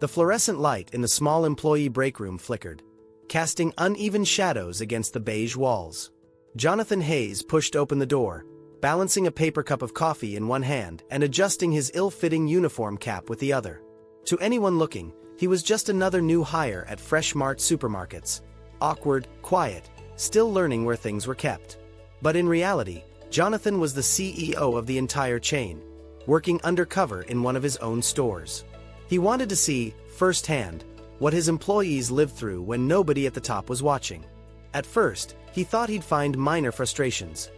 The fluorescent light in the small employee break room flickered, casting uneven shadows against the beige walls. Jonathan Hayes pushed open the door, balancing a paper cup of coffee in one hand and adjusting his ill-fitting uniform cap with the other. To anyone looking, he was just another new hire at Fresh Mart supermarkets. Awkward, quiet, still learning where things were kept. But in reality, Jonathan was the CEO of the entire chain, working undercover in one of his own stores. He wanted to see, firsthand, what his employees lived through when nobody at the top was watching. At first, he thought he'd find minor frustrations.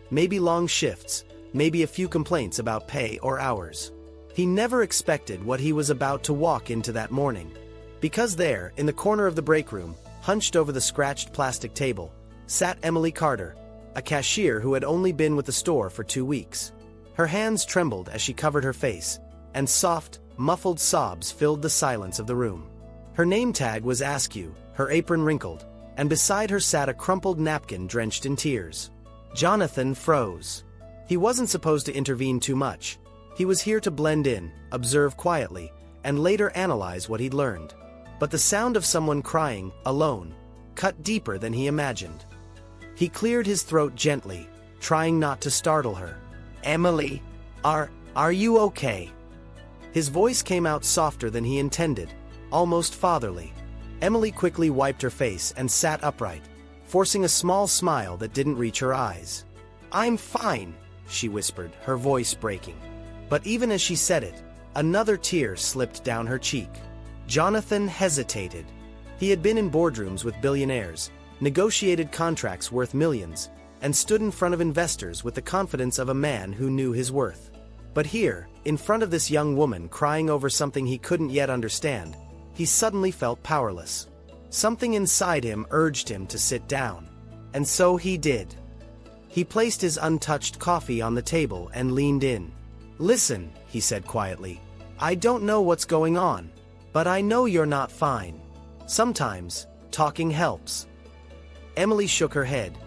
Maybe long shifts, maybe a few complaints about pay or hours. He never expected what he was about to walk into that morning. Because there, in the corner of the break room, hunched over the scratched plastic table, sat Emily Carter, a cashier who had only been with the store for 2 weeks. Her hands trembled as she covered her face, and soft, muffled sobs filled the silence of the room. Her name tag was Askew, her apron wrinkled, and beside her sat a crumpled napkin drenched in tears. Jonathan froze. He wasn't supposed to intervene too much. He was here to blend in, observe quietly, and later analyze what he'd learned. But the sound of someone crying, alone, cut deeper than he imagined. He cleared his throat gently, trying not to startle her. "Emily, are you okay?" His voice came out softer than he intended, almost fatherly. Emily quickly wiped her face and sat upright, forcing a small smile that didn't reach her eyes. "I'm fine," she whispered, her voice breaking. But even as she said it, another tear slipped down her cheek. Jonathan hesitated. He had been in boardrooms with billionaires, negotiated contracts worth millions, and stood in front of investors with the confidence of a man who knew his worth. But here, in front of this young woman crying over something he couldn't yet understand, he suddenly felt powerless. Something inside him urged him to sit down. And so he did. He placed his untouched coffee on the table and leaned in. "Listen," he said quietly, "I don't know what's going on, but I know you're not fine. Sometimes, talking helps." Emily shook her head,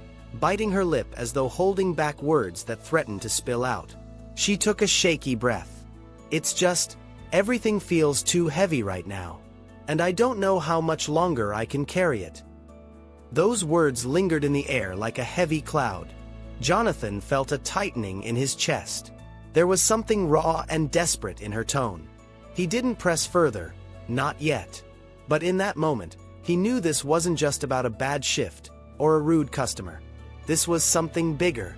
biting her lip as though holding back words that threatened to spill out. She took a shaky breath. "It's just, everything feels too heavy right now, and I don't know how much longer I can carry it." Those words lingered in the air like a heavy cloud. Jonathan felt a tightening in his chest. There was something raw and desperate in her tone. He didn't press further, not yet. But in that moment, he knew this wasn't just about a bad shift or a rude customer. This was something bigger.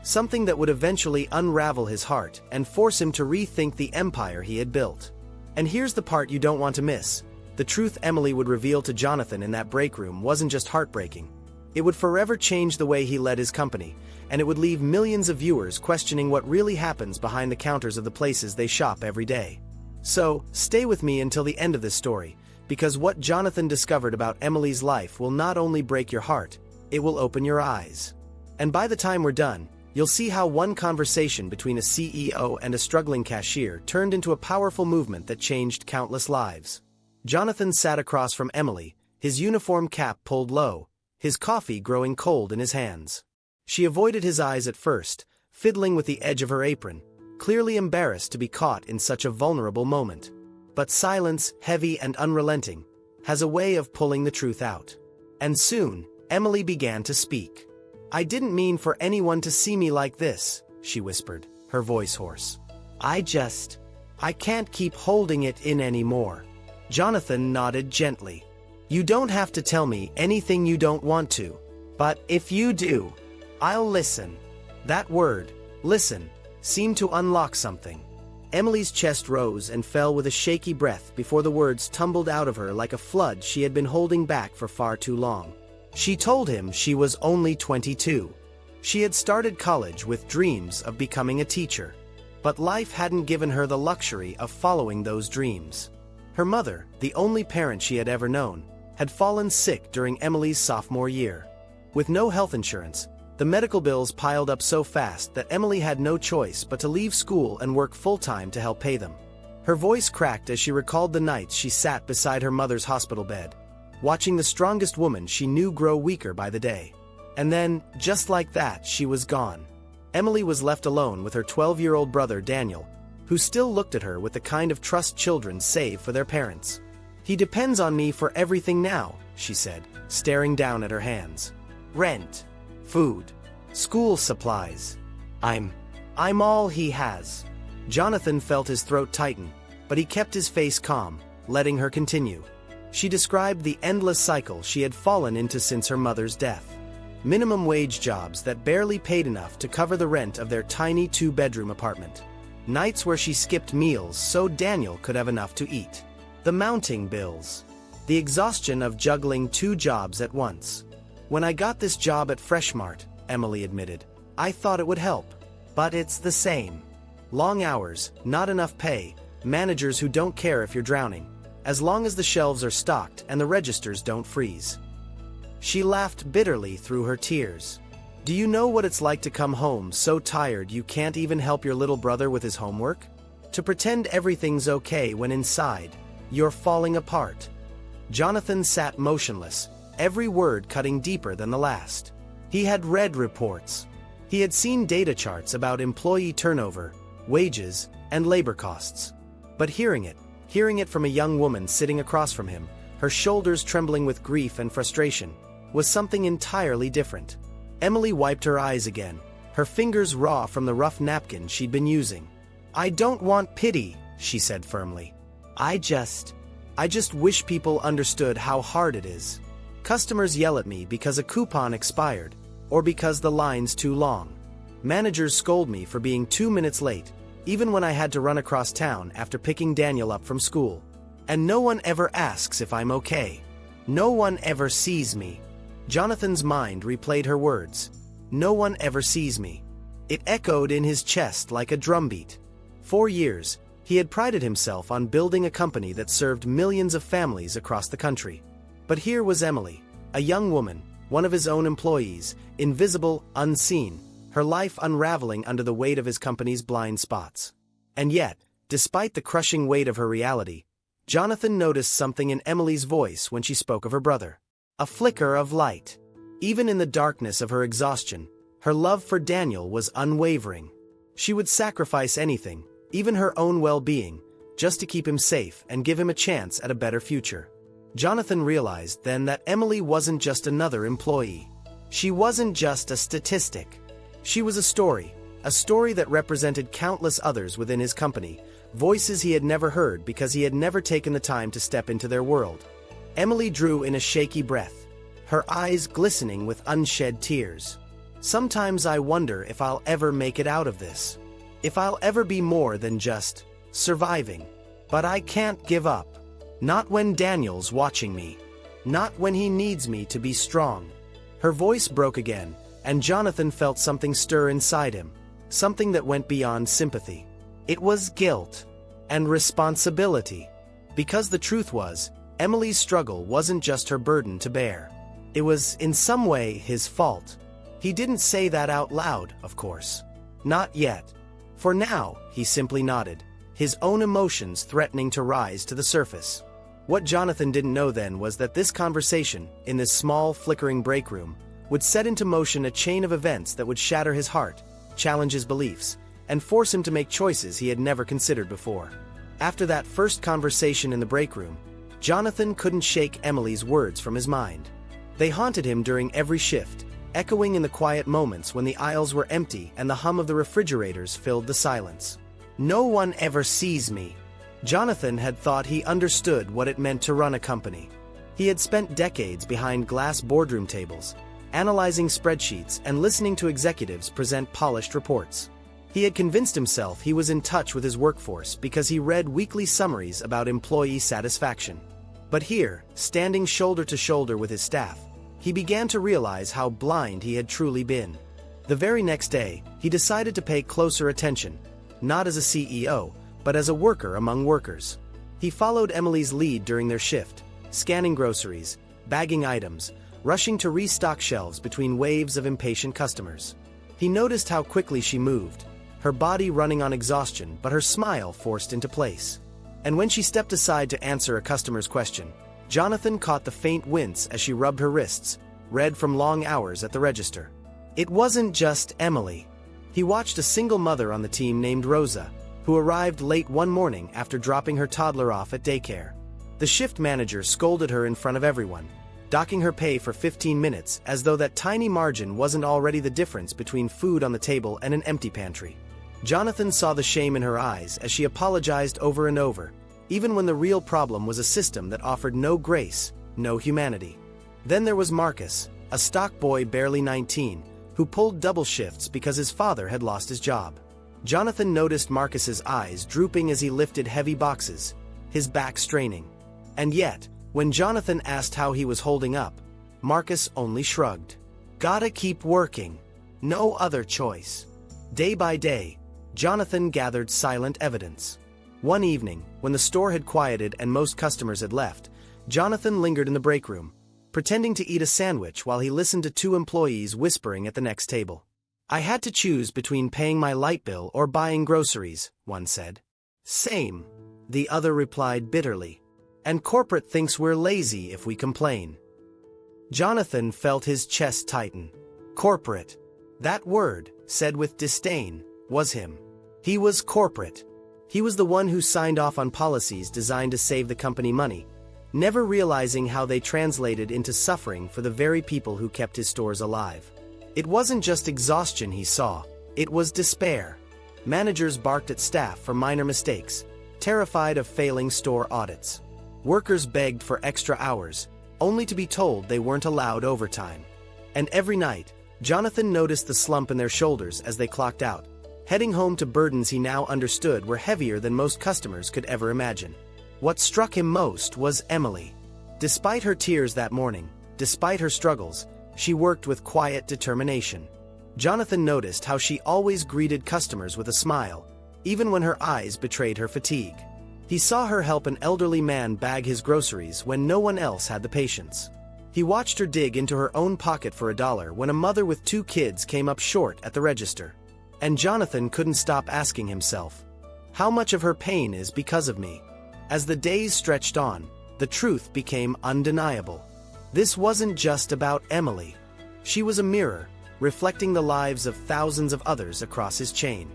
Something that would eventually unravel his heart and force him to rethink the empire he had built. And here's the part you don't want to miss. The truth Emily would reveal to Jonathan in that break room wasn't just heartbreaking. It would forever change the way he led his company, and it would leave millions of viewers questioning what really happens behind the counters of the places they shop every day. So, stay with me until the end of this story, because what Jonathan discovered about Emily's life will not only break your heart, it will open your eyes. And by the time we're done, you'll see how one conversation between a CEO and a struggling cashier turned into a powerful movement that changed countless lives. Jonathan sat across from Emily, his uniform cap pulled low, his coffee growing cold in his hands. She avoided his eyes at first, fiddling with the edge of her apron, clearly embarrassed to be caught in such a vulnerable moment. But silence, heavy and unrelenting, has a way of pulling the truth out. And soon, Emily began to speak. "I didn't mean for anyone to see me like this," she whispered, her voice hoarse. I can't keep holding it in anymore." Jonathan nodded gently. "You don't have to tell me anything you don't want to, but if you do, I'll listen." That word, listen, seemed to unlock something. Emily's chest rose and fell with a shaky breath before the words tumbled out of her like a flood she had been holding back for far too long. She told him she was only 22. She had started college with dreams of becoming a teacher, but life hadn't given her the luxury of following those dreams. Her mother, the only parent she had ever known, had fallen sick during Emily's sophomore year. With no health insurance, the medical bills piled up so fast that Emily had no choice but to leave school and work full-time to help pay them. Her voice cracked as she recalled the nights she sat beside her mother's hospital bed, watching the strongest woman she knew grow weaker by the day. And then, just like that, she was gone. Emily was left alone with her 12-year-old brother Daniel, who still looked at her with the kind of trust children save for their parents. He depends on me for everything now, she said, staring down at her hands. Rent, food, school supplies. I'm all he has. Jonathan felt his throat tighten, but he kept his face calm, letting her continue. She described the endless cycle she had fallen into since her mother's death. Minimum wage jobs that barely paid enough to cover the rent of their tiny 2-bedroom apartment. Nights where she skipped meals so Daniel could have enough to eat. The mounting bills. The exhaustion of juggling 2 jobs at once. When I got this job at Freshmart, Emily admitted, I thought it would help. But it's the same. Long hours, not enough pay, managers who don't care if you're drowning, as long as the shelves are stocked and the registers don't freeze. She laughed bitterly through her tears. Do you know what it's like to come home so tired you can't even help your little brother with his homework? To pretend everything's okay when inside, you're falling apart. Jonathan sat motionless, every word cutting deeper than the last. He had read reports. He had seen data charts about employee turnover, wages, and labor costs. But hearing it from a young woman sitting across from him, her shoulders trembling with grief and frustration, was something entirely different. Emily wiped her eyes again, her fingers raw from the rough napkin she'd been using. I don't want pity, she said firmly. I just wish people understood how hard it is. Customers yell at me because a coupon expired, or because the line's too long. Managers scold me for being 2 minutes late, even when I had to run across town after picking Daniel up from school. And no one ever asks if I'm okay. No one ever sees me. Jonathan's mind replayed her words. No one ever sees me. It echoed in his chest like a drumbeat. For years, he had prided himself on building a company that served millions of families across the country. But here was Emily, a young woman, one of his own employees, invisible, unseen, her life unraveling under the weight of his company's blind spots. And yet, despite the crushing weight of her reality, Jonathan noticed something in Emily's voice when she spoke of her brother. A flicker of light. Even in the darkness of her exhaustion, her love for Daniel was unwavering. She would sacrifice anything, even her own well-being, just to keep him safe and give him a chance at a better future. Jonathan realized then that Emily wasn't just another employee. She wasn't just a statistic. She was a story that represented countless others within his company, voices he had never heard because he had never taken the time to step into their world. Emily drew in a shaky breath, her eyes glistening with unshed tears. Sometimes I wonder if I'll ever make it out of this. If I'll ever be more than just surviving. But I can't give up. Not when Daniel's watching me. Not when he needs me to be strong. Her voice broke again, and Jonathan felt something stir inside him. Something that went beyond sympathy. It was guilt. And responsibility. Because the truth was, Emily's struggle wasn't just her burden to bear. It was, in some way, his fault. He didn't say that out loud, of course. Not yet. For now, he simply nodded, his own emotions threatening to rise to the surface. What Jonathan didn't know then was that this conversation, in this small, flickering break room, would set into motion a chain of events that would shatter his heart, challenge his beliefs, and force him to make choices he had never considered before. After that first conversation in the break room, Jonathan couldn't shake Emily's words from his mind. They haunted him during every shift, echoing in the quiet moments when the aisles were empty and the hum of the refrigerators filled the silence. No one ever sees me. Jonathan had thought he understood what it meant to run a company. He had spent decades behind glass boardroom tables, analyzing spreadsheets and listening to executives present polished reports. He had convinced himself he was in touch with his workforce because he read weekly summaries about employee satisfaction. But here, standing shoulder to shoulder with his staff, he began to realize how blind he had truly been. The very next day, he decided to pay closer attention, not as a CEO, but as a worker among workers. He followed Emily's lead during their shift, scanning groceries, bagging items, rushing to restock shelves between waves of impatient customers. He noticed how quickly she moved, her body running on exhaustion but her smile forced into place. And when she stepped aside to answer a customer's question, Jonathan caught the faint wince as she rubbed her wrists, red from long hours at the register. It wasn't just Emily. He watched a single mother on the team named Rosa, who arrived late one morning after dropping her toddler off at daycare. The shift manager scolded her in front of everyone, docking her pay for 15 minutes as though that tiny margin wasn't already the difference between food on the table and an empty pantry. Jonathan saw the shame in her eyes as she apologized over and over, even when the real problem was a system that offered no grace, no humanity. Then there was Marcus, a stock boy barely 19, who pulled double shifts because his father had lost his job. Jonathan noticed Marcus's eyes drooping as he lifted heavy boxes, his back straining. And yet, when Jonathan asked how he was holding up, Marcus only shrugged. Gotta keep working. No other choice. Day by day, Jonathan gathered silent evidence. One evening, when the store had quieted and most customers had left, Jonathan lingered in the break room, pretending to eat a sandwich while he listened to two employees whispering at the next table. I had to choose between paying my light bill or buying groceries, one said. Same, the other replied bitterly. And corporate thinks we're lazy if we complain. Jonathan felt his chest tighten. Corporate. That word, said with disdain, was him. He was corporate. He was the one who signed off on policies designed to save the company money, never realizing how they translated into suffering for the very people who kept his stores alive. It wasn't just exhaustion he saw, it was despair. Managers barked at staff for minor mistakes, terrified of failing store audits. Workers begged for extra hours, only to be told they weren't allowed overtime. And every night, Jonathan noticed the slump in their shoulders as they clocked out, heading home to burdens he now understood were heavier than most customers could ever imagine. What struck him most was Emily. Despite her tears that morning, despite her struggles, she worked with quiet determination. Jonathan noticed how she always greeted customers with a smile, even when her eyes betrayed her fatigue. He saw her help an elderly man bag his groceries when no one else had the patience. He watched her dig into her own pocket for $1 when a mother with 2 kids came up short at the register. And Jonathan couldn't stop asking himself, how much of her pain is because of me? As the days stretched on, the truth became undeniable. This wasn't just about Emily. She was a mirror, reflecting the lives of thousands of others across his chain.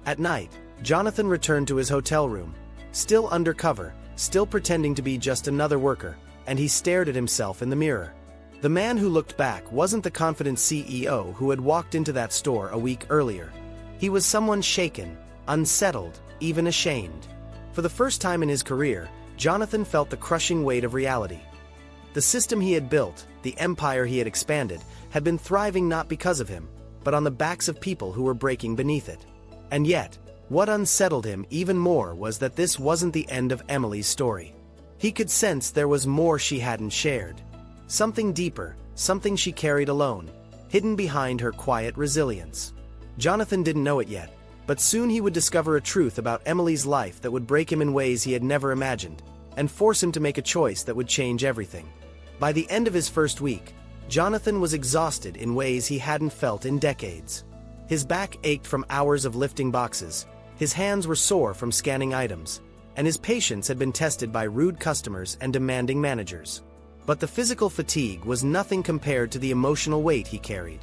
At night, Jonathan returned to his hotel room, still undercover, still pretending to be just another worker, and he stared at himself in the mirror. The man who looked back wasn't the confident CEO who had walked into that store a week earlier. He was someone shaken, unsettled, even ashamed. For the first time in his career, Jonathan felt the crushing weight of reality. The system he had built, the empire he had expanded, had been thriving not because of him, but on the backs of people who were breaking beneath it. And yet, what unsettled him even more was that this wasn't the end of Emily's story. He could sense there was more she hadn't shared. Something deeper, something she carried alone, hidden behind her quiet resilience. Jonathan didn't know it yet, but soon he would discover a truth about Emily's life that would break him in ways he had never imagined, and force him to make a choice that would change everything. By the end of his first week, Jonathan was exhausted in ways he hadn't felt in decades. His back ached from hours of lifting boxes, his hands were sore from scanning items, and his patience had been tested by rude customers and demanding managers. But the physical fatigue was nothing compared to the emotional weight he carried.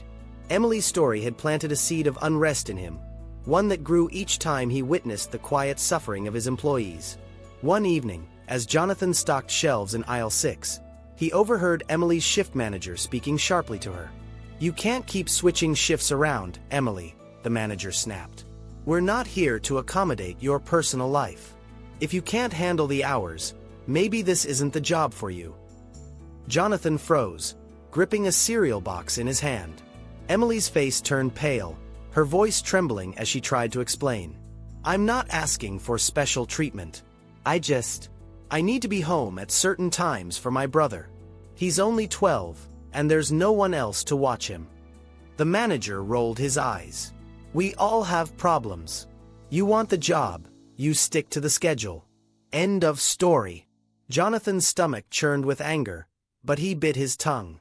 Emily's story had planted a seed of unrest in him, one that grew each time he witnessed the quiet suffering of his employees. One evening, as Jonathan stocked shelves in aisle 6, he overheard Emily's shift manager speaking sharply to her. "You can't keep switching shifts around, Emily," the manager snapped. "We're not here to accommodate your personal life. If you can't handle the hours, maybe this isn't the job for you." Jonathan froze, gripping a cereal box in his hand. Emily's face turned pale, her voice trembling as she tried to explain. "I'm not asking for special treatment. I need to be home at certain times for my brother. He's only 12, and there's no one else to watch him." The manager rolled his eyes. "We all have problems. You want the job, you stick to the schedule. End of story." Jonathan's stomach churned with anger, but he bit his tongue.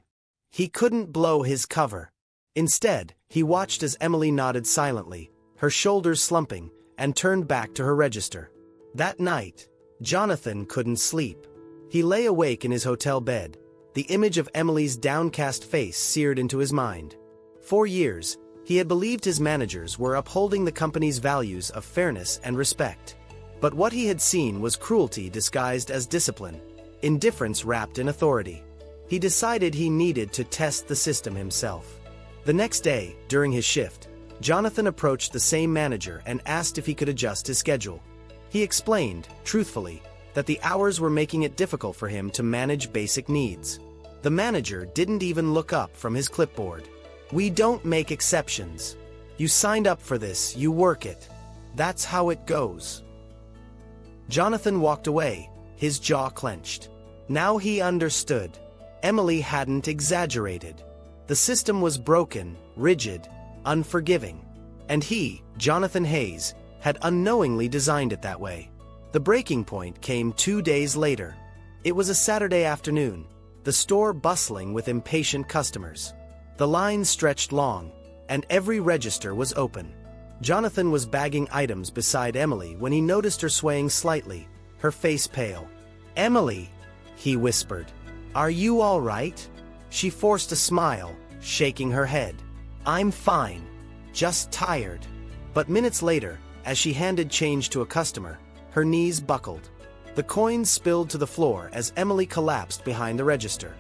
He couldn't blow his cover. Instead, he watched as Emily nodded silently, her shoulders slumping, and turned back to her register. That night, Jonathan couldn't sleep. He lay awake in his hotel bed, the image of Emily's downcast face seared into his mind. For years, he had believed his managers were upholding the company's values of fairness and respect. But what he had seen was cruelty disguised as discipline. indifference wrapped in authority. He decided he needed to test the system himself. The next day, during his shift, Jonathan approached the same manager and asked if he could adjust his schedule. He explained, truthfully, that the hours were making it difficult for him to manage basic needs. The manager didn't even look up from his clipboard. "We don't make exceptions. You signed up for this, you work it. That's how it goes." Jonathan walked away, his jaw clenched. Now he understood. Emily hadn't exaggerated. The system was broken, rigid, unforgiving. And he, Jonathan Hayes, had unknowingly designed it that way. The breaking point came 2 days later. It was a Saturday afternoon, the store bustling with impatient customers. The lines stretched long, and every register was open. Jonathan was bagging items beside Emily when he noticed her swaying slightly, her face pale. "Emily," he whispered, "are you all right?" She forced a smile, shaking her head. "I'm fine, just tired." But minutes later, as she handed change to a customer, her knees buckled. The coins spilled to the floor as Emily collapsed behind the register.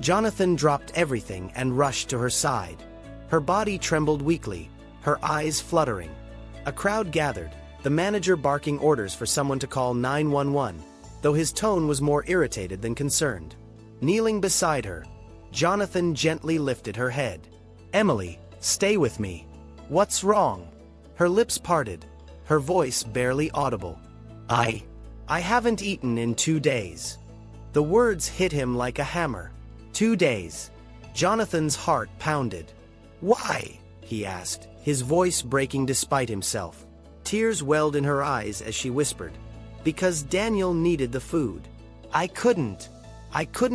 Jonathan dropped everything and rushed to her side. Her body trembled weakly, her eyes fluttering. A crowd gathered, the manager barking orders for someone to call 911, though his tone was more irritated than concerned. Kneeling beside her, Jonathan gently lifted her head. "Emily, stay with me. What's wrong?" Her lips parted, her voice barely audible. I haven't eaten in 2 days." The words hit him like a hammer. 2 days. Jonathan's heart pounded. "Why?" he asked, his voice breaking despite himself. Tears welled in her eyes as she whispered, "Because Daniel needed the food. I couldn't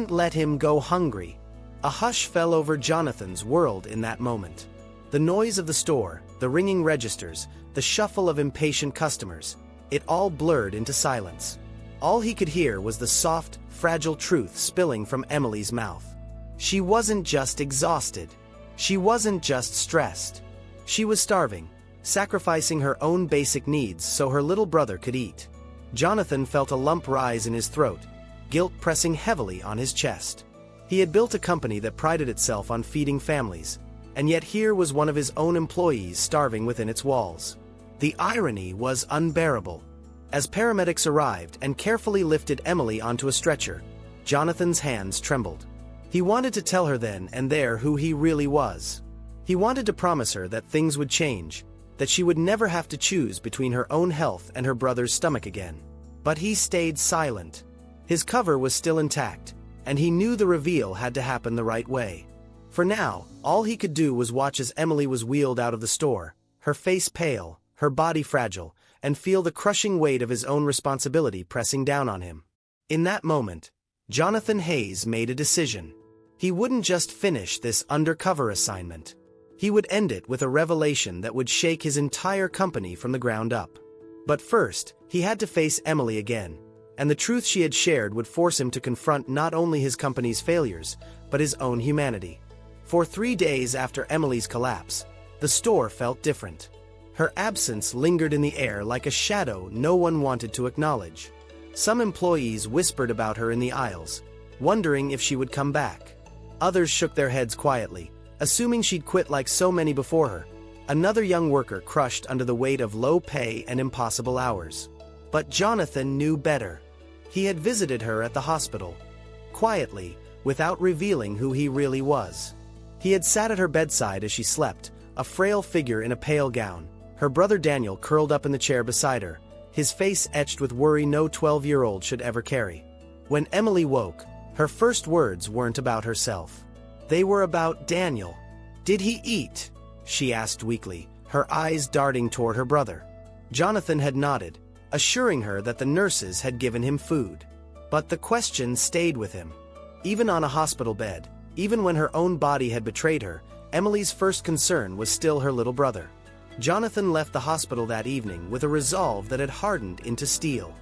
let him go hungry." A hush fell over Jonathan's world in that moment. The noise of the store, the ringing registers, the shuffle of impatient customers, it all blurred into silence. All he could hear was the soft, fragile truth spilling from Emily's mouth. She wasn't just exhausted. She wasn't just stressed. She was starving, sacrificing her own basic needs so her little brother could eat. Jonathan felt a lump rise in his throat, guilt pressing heavily on his chest. He had built a company that prided itself on feeding families, and yet here was one of his own employees starving within its walls. The irony was unbearable. As paramedics arrived and carefully lifted Emily onto a stretcher, Jonathan's hands trembled. He wanted to tell her then and there who he really was. He wanted to promise her that things would change, that she would never have to choose between her own health and her brother's stomach again. But he stayed silent. His cover was still intact, and he knew the reveal had to happen the right way. For now, all he could do was watch as Emily was wheeled out of the store, her face pale, her body fragile, and feel the crushing weight of his own responsibility pressing down on him. In that moment, Jonathan Hayes made a decision. He wouldn't just finish this undercover assignment. He would end it with a revelation that would shake his entire company from the ground up. But first, he had to face Emily again, and the truth she had shared would force him to confront not only his company's failures, but his own humanity. For 3 days after Emily's collapse, the store felt different. Her absence lingered in the air like a shadow no one wanted to acknowledge. Some employees whispered about her in the aisles, wondering if she would come back. Others shook their heads quietly, assuming she'd quit like so many before her, another young worker crushed under the weight of low pay and impossible hours. But Jonathan knew better. He had visited her at the hospital, quietly, without revealing who he really was. He had sat at her bedside as she slept, a frail figure in a pale gown, her brother Daniel curled up in the chair beside her, his face etched with worry no 12-year-old should ever carry. When Emily woke, her first words weren't about herself. They were about Daniel. "Did he eat?" she asked weakly, her eyes darting toward her brother. Jonathan had nodded, assuring her that the nurses had given him food. But the question stayed with him. Even on a hospital bed, even when her own body had betrayed her, Emily's first concern was still her little brother. Jonathan left the hospital that evening with a resolve that had hardened into steel.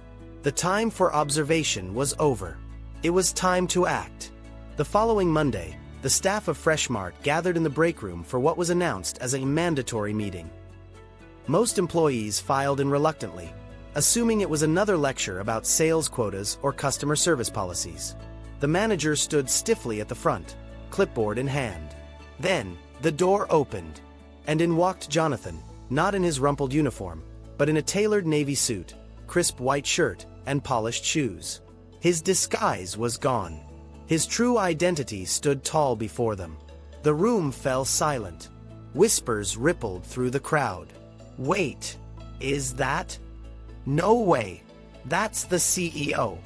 The time for observation was over. It was time to act. The following Monday, the staff of Freshmart gathered in the break room for what was announced as a mandatory meeting. Most employees filed in reluctantly, assuming it was another lecture about sales quotas or customer service policies. The manager stood stiffly at the front, clipboard in hand. Then, the door opened, and in walked Jonathan, not in his rumpled uniform, but in a tailored navy suit, crisp white shirt, and polished shoes. His disguise was gone. His true identity stood tall before them. The room fell silent. Whispers rippled through the crowd. "Wait, is that? No way. That's the CEO."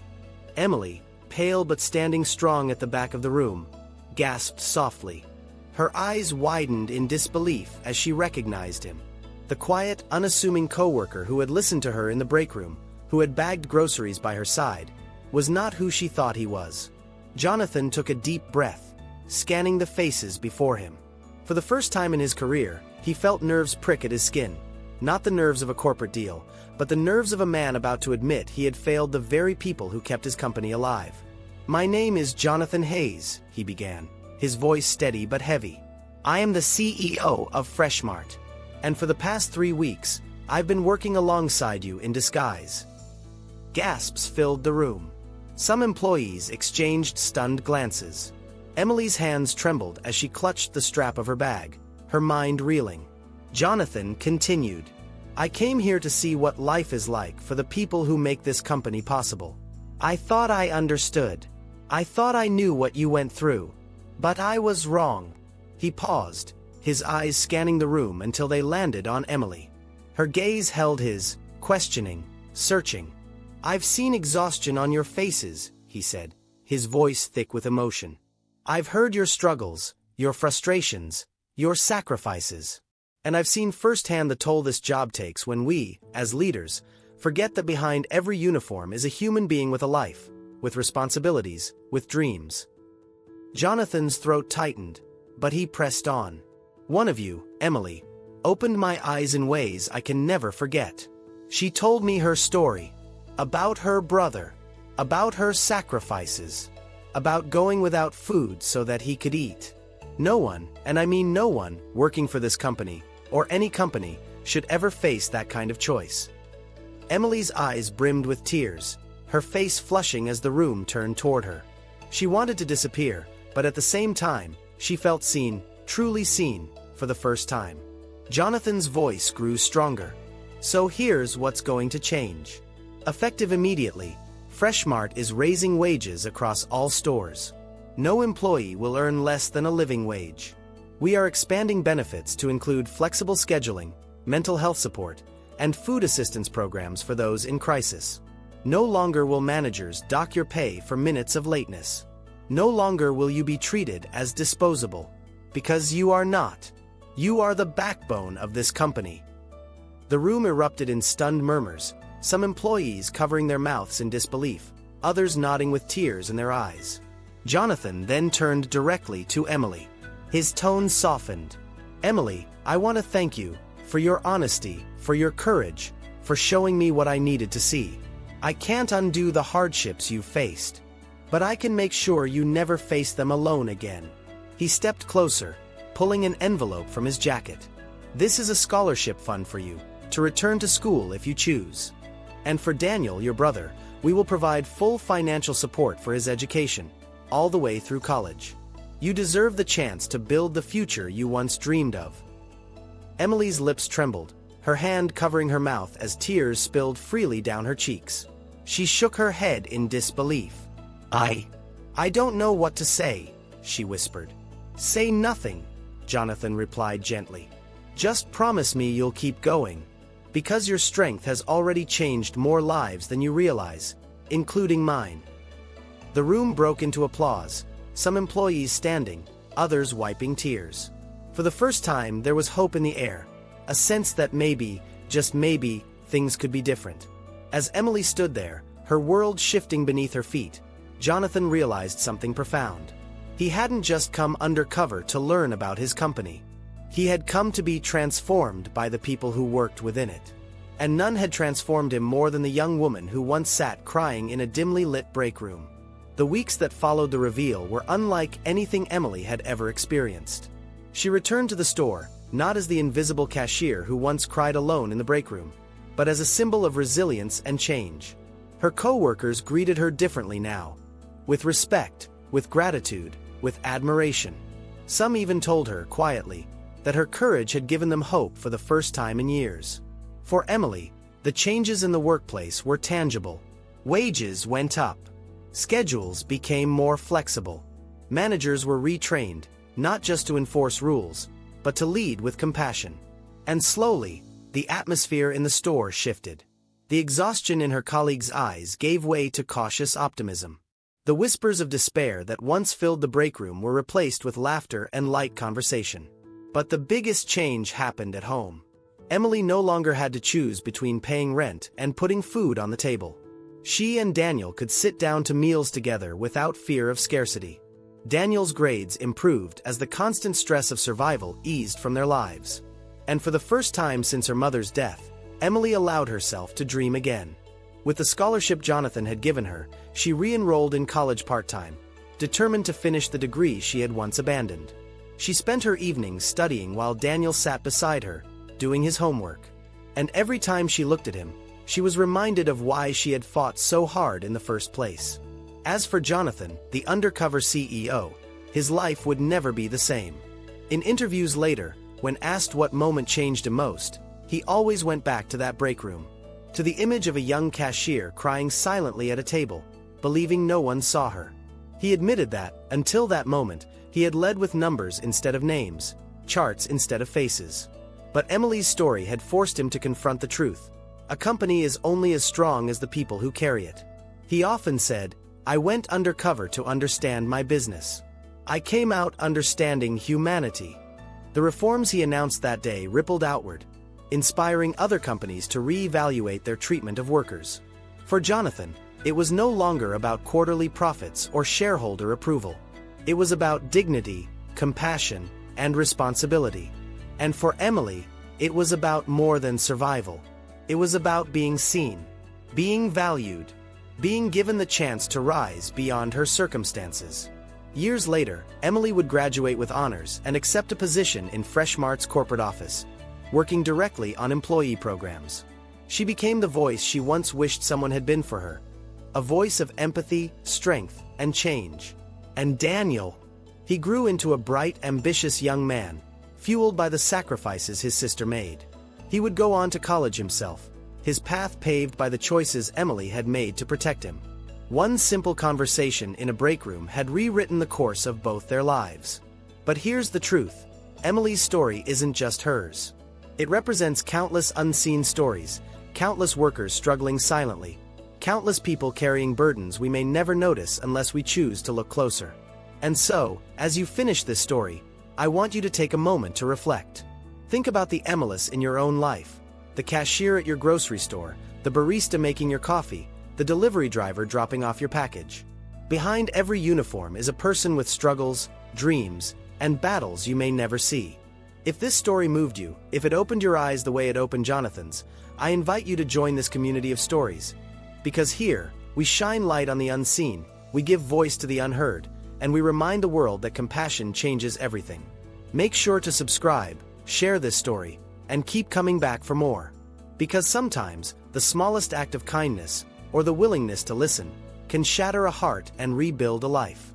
Emily, pale but standing strong at the back of the room, gasped softly. Her eyes widened in disbelief as she recognized him. The quiet, unassuming coworker who had listened to her in the break room, who had bagged groceries by her side, was not who she thought he was. Jonathan took a deep breath, scanning the faces before him. For the first time in his career, he felt nerves prick at his skin. Not the nerves of a corporate deal, but the nerves of a man about to admit he had failed the very people who kept his company alive. "My name is Jonathan Hayes," he began, his voice steady but heavy. "I am the CEO of Freshmart, and for the past 3 weeks, I've been working alongside you in disguise." Gasps filled the room. Some employees exchanged stunned glances. Emily's hands trembled as she clutched the strap of her bag, her mind reeling. Jonathan continued, "I came here to see what life is like for the people who make this company possible. I thought I understood. I thought I knew what you went through. But I was wrong." He paused, his eyes scanning the room until they landed on Emily. Her gaze held his, questioning, searching. "I've seen exhaustion on your faces," he said, his voice thick with emotion. "I've heard your struggles, your frustrations, your sacrifices. And I've seen firsthand the toll this job takes when we, as leaders, forget that behind every uniform is a human being with a life, with responsibilities, with dreams." Jonathan's throat tightened, but he pressed on. "One of you, Emily, opened my eyes in ways I can never forget. She told me her story, about her brother, about her sacrifices, about going without food so that he could eat. No one, and I mean no one, working for this company, or any company, should ever face that kind of choice." Emily's eyes brimmed with tears, her face flushing as the room turned toward her. She wanted to disappear, but at the same time, she felt seen, truly seen, for the first time. Jonathan's voice grew stronger. "So here's what's going to change. Effective immediately, Freshmart is raising wages across all stores. No employee will earn less than a living wage. We are expanding benefits to include flexible scheduling, mental health support, and food assistance programs for those in crisis. No longer will managers dock your pay for minutes of lateness. No longer will you be treated as disposable, because you are not. You are the backbone of this company." The room erupted in stunned murmurs, some employees covering their mouths in disbelief, others nodding with tears in their eyes. Jonathan then turned directly to Emily. His tone softened. "Emily, I want to thank you for your honesty, for your courage, for showing me what I needed to see. I can't undo the hardships you faced, but I can make sure you never face them alone again." He stepped closer, pulling an envelope from his jacket. "This is a scholarship fund for you, to return to school if you choose. And for Daniel, your brother, we will provide full financial support for his education, all the way through college. You deserve the chance to build the future you once dreamed of." Emily's lips trembled, her hand covering her mouth as tears spilled freely down her cheeks. She shook her head in disbelief. I don't know what to say," she whispered. "Say nothing," Jonathan replied gently. "Just promise me you'll keep going, because your strength has already changed more lives than you realize, including mine." The room broke into applause, some employees standing, others wiping tears. For the first time, there was hope in the air, a sense that maybe, just maybe, things could be different. As Emily stood there, her world shifting beneath her feet, Jonathan realized something profound. He hadn't just come undercover to learn about his company. He had come to be transformed by the people who worked within it. And none had transformed him more than the young woman who once sat crying in a dimly lit break room. The weeks that followed the reveal were unlike anything Emily had ever experienced. She returned to the store, not as the invisible cashier who once cried alone in the break room, but as a symbol of resilience and change. Her co-workers greeted her differently now. With respect, with gratitude, with admiration. Some even told her, quietly, that her courage had given them hope for the first time in years. For Emily, the changes in the workplace were tangible. Wages went up. Schedules became more flexible. Managers were retrained, not just to enforce rules, but to lead with compassion. And slowly, the atmosphere in the store shifted. The exhaustion in her colleagues' eyes gave way to cautious optimism. The whispers of despair that once filled the break room were replaced with laughter and light conversation. But the biggest change happened at home. Emily no longer had to choose between paying rent and putting food on the table. She and Daniel could sit down to meals together without fear of scarcity. Daniel's grades improved as the constant stress of survival eased from their lives. And for the first time since her mother's death, Emily allowed herself to dream again. With the scholarship Jonathan had given her, she re-enrolled in college part-time, determined to finish the degree she had once abandoned. She spent her evenings studying while Daniel sat beside her, doing his homework. And every time she looked at him, she was reminded of why she had fought so hard in the first place. As for Jonathan, the undercover CEO, his life would never be the same. In interviews later, when asked what moment changed him most, he always went back to that break room. To the image of a young cashier crying silently at a table, believing no one saw her. He admitted that, until that moment, he had led with numbers instead of names, charts instead of faces. But Emily's story had forced him to confront the truth. A company is only as strong as the people who carry it. He often said, "I went undercover to understand my business. I came out understanding humanity." The reforms he announced that day rippled outward, inspiring other companies to re-evaluate their treatment of workers. For Jonathan, it was no longer about quarterly profits or shareholder approval. It was about dignity, compassion, and responsibility. And for Emily, it was about more than survival. It was about being seen, being valued, being given the chance to rise beyond her circumstances. Years later, Emily would graduate with honors and accept a position in Freshmart's corporate office, working directly on employee programs. She became the voice she once wished someone had been for her, a voice of empathy, strength, and change. And Daniel, he grew into a bright, ambitious young man, fueled by the sacrifices his sister made. He would go on to college himself, his path paved by the choices Emily had made to protect him. One simple conversation in a break room had rewritten the course of both their lives. But here's the truth: Emily's story isn't just hers. It represents countless unseen stories, countless workers struggling silently, countless people carrying burdens we may never notice unless we choose to look closer. And so, as you finish this story, I want you to take a moment to reflect. Think about the Emilys in your own life, the cashier at your grocery store, the barista making your coffee, the delivery driver dropping off your package. Behind every uniform is a person with struggles, dreams, and battles you may never see. If this story moved you, if it opened your eyes the way it opened Jonathan's, I invite you to join this community of stories. Because here, we shine light on the unseen, we give voice to the unheard, and we remind the world that compassion changes everything. Make sure to subscribe, share this story, and keep coming back for more. Because sometimes, the smallest act of kindness, or the willingness to listen, can shatter a heart and rebuild a life.